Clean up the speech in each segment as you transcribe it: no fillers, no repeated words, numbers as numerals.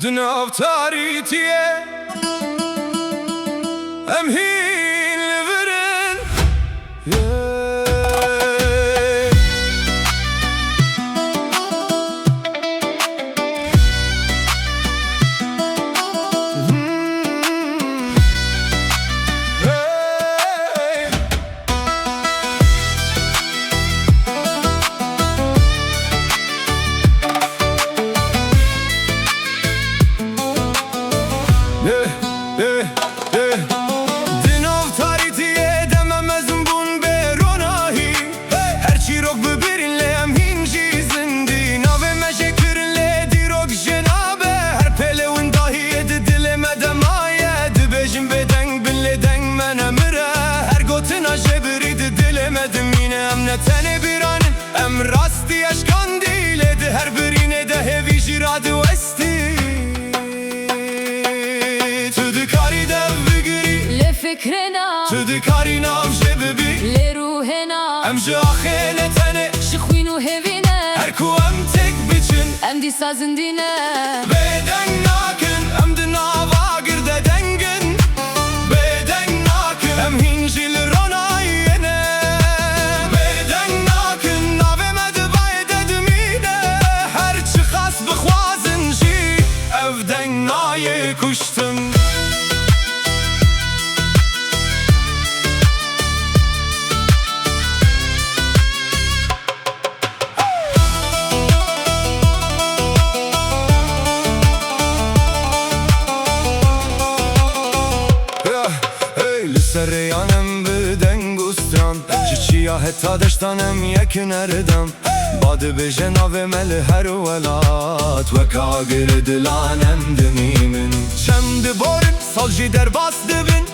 Dnav taritiye em hin liverin Dnav taritiye dememezim bun beronahi Her çirok bibirinle em hinci zindi Nave meşekirinle dirok jenabe Her pelevin dahi edi dileme demaye Dibejim beden binle deng men emire Her gotina jebiridi dilemedim yine Em netene bir anin em rasti aşkan diledi Her birine de hevi jiradi vesti فكرنا تذكرنا وجببي لروحنا ام جاخينة تاني شخوين وهبنا هركو ام تك بچن ام دي سازندنا بدن ناكن ام دنا واقر ده دنگن بدن ناكن ام هنجي لراناينه بدن ناكن ناوه مدبايد ادمينه هر چی خاص بخوازن جي evden nayı kuştum Seriyanem biden gustran Çiçiya heta deştanem yekin erdem Badı bejen avemeli her velat Ve kagir dilanem dimimin Çemdi borin salji derbas dibin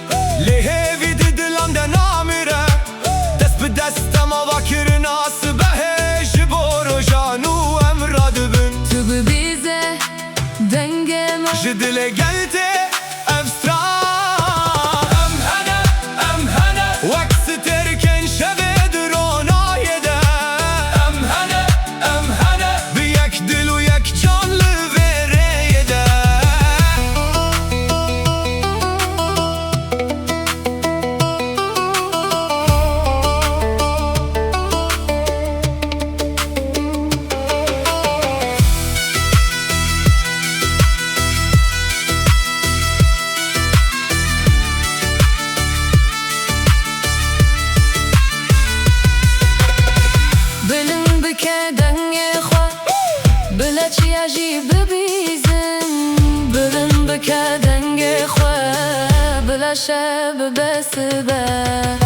Lehevi didilan den amire Dest bi destem avakirin ası behe Jiboro janu emra dibin Tıbı bize dengem Jidile gelte بلا چی عجیب ببیزم بلن بکدنگ خواه بلا شب بس به